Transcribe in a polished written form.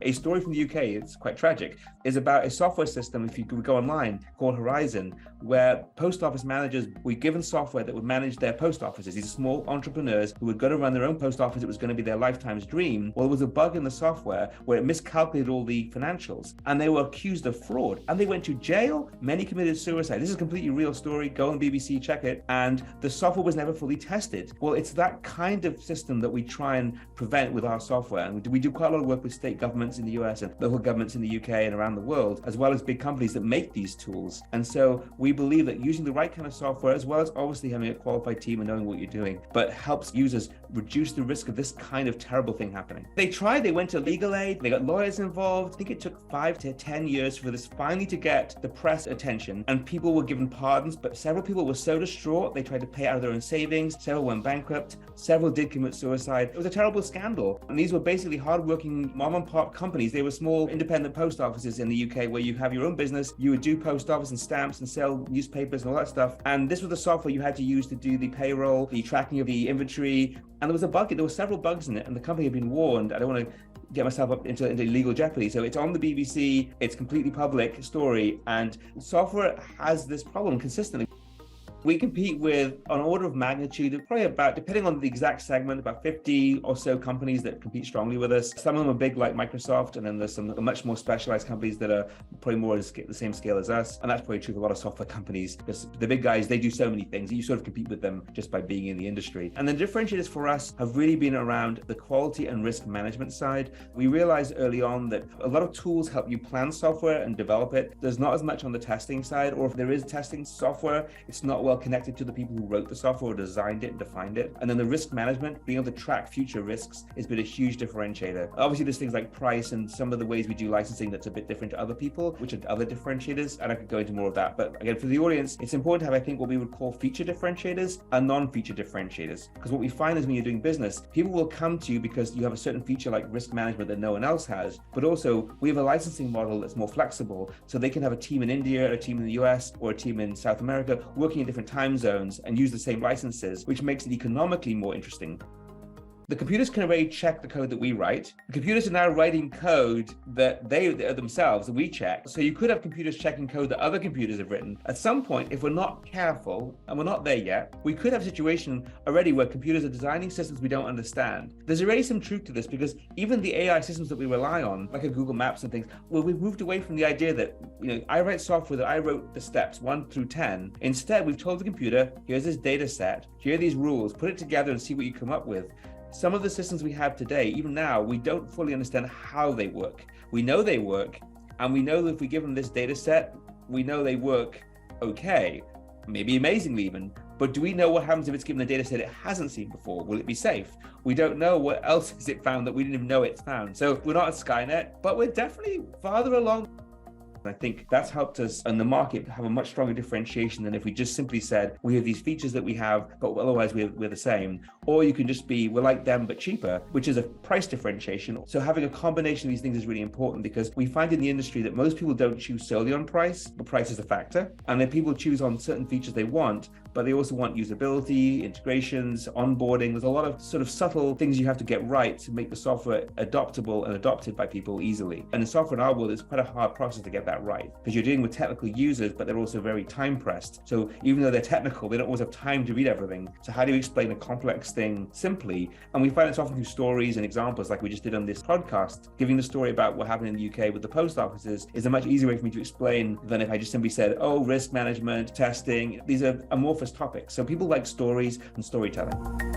A story from the UK, it's quite tragic, is about a software system, if you could go online, called Horizon, where post office managers were given software that would manage their post offices. These are small entrepreneurs who were going to run their own post office. It was going to be their lifetime's dream. Well, there was a bug in the software where it miscalculated all the financials, and they were accused of fraud, and they went to jail. Many committed suicide. This is a completely real story. Go on BBC, check it. And the software was never fully tested. Well, it's that kind of system that we try and prevent with our software. And we do quite a lot of work with state governments in the US and local governments in the UK and around the world, as well as big companies that make these tools. And so we believe that using the right kind of software, as well as obviously having a qualified team and knowing what you're doing, but helps users reduce the risk of this kind of terrible thing happening. They went to legal aid, they got lawyers involved. I think it took 5 to 10 years for this finally to get the press attention, and people were given pardons, but several people were so distraught, they tried to pay out of their own savings, several went bankrupt, several did commit suicide. It was a terrible scandal. And these were basically hardworking mom and pop companies. They were small independent post offices in the UK where you have your own business, you would do post office and stamps and sell newspapers and all that stuff. And this was the software you had to use to do the payroll, the tracking of the inventory. And there was a bug, there were several bugs in it, and the company had been warned. I don't want to get myself up into legal jeopardy. So it's on the BBC, it's completely public story, and software has this problem consistently. We compete with an order of magnitude of probably about, depending on the exact segment, about 50 or so companies that compete strongly with us. Some of them are big like Microsoft, and then there's some much more specialized companies that are probably more the same scale as us. And that's probably true for a lot of software companies, because the big guys, they do so many things that you sort of compete with them just by being in the industry. And the differentiators for us have really been around the quality and risk management side. We realized early on that a lot of tools help you plan software and develop it. There's not as much on the testing side, or if there is testing software, it's not well connected to the people who wrote the software or designed it and defined it. And then the risk management, being able to track future risks, has been a huge differentiator. Obviously, there's things like price and some of the ways we do licensing that's a bit different to other people, which are other differentiators, and I could go into more of that. But again, for the audience, it's important to have, I think, what we would call feature differentiators and non-feature differentiators. Because what we find is when you're doing business, people will come to you because you have a certain feature like risk management that no one else has. But also, we have a licensing model that's more flexible, so they can have a team in India, a team in the US, or a team in South America working in different time zones and use the same licenses, which makes it economically more interesting. The computers can already check the code that we write. The computers are now writing code that they themselves, that we check. So you could have computers checking code that other computers have written. At some point, if we're not careful, and we're not there yet, we could have a situation already where computers are designing systems we don't understand. There's already some truth to this, because even the AI systems that we rely on, like a Google Maps and things, well, we've moved away from the idea that, I write software that I wrote the steps 1 through 10. Instead, we've told the computer, here's this data set, here are these rules, put it together and see what you come up with. Some of the systems we have today, even now, we don't fully understand how they work. We know they work, and we know that if we give them this data set, we know they work okay, maybe amazingly even. But do we know what happens if it's given a data set it hasn't seen before? Will it be safe? We don't know what else has it found that we didn't even know it's found. So we're not at Skynet, but we're definitely farther along. I think that's helped us in the market have a much stronger differentiation than if we just simply said, we have these features that we have, but otherwise we're the same. Or you can just be, we're like them, but cheaper, which is a price differentiation. So having a combination of these things is really important, because we find in the industry that most people don't choose solely on price, but price is a factor. And then people choose on certain features they want, but they also want usability, integrations, onboarding. There's a lot of sort of subtle things you have to get right to make the software adoptable and adopted by people easily. And in software in our world, it's quite a hard process to get that right, because you're dealing with technical users, but they're also very time pressed. So even though they're technical, they don't always have time to read everything. So how do you explain a complex thing simply? And we find it's often through stories and examples, like we just did on this podcast. Giving the story about what happened in the UK with the post offices is a much easier way for me to explain than if I just simply said, oh, risk management, testing. These are amorphous topics. So people like stories and storytelling.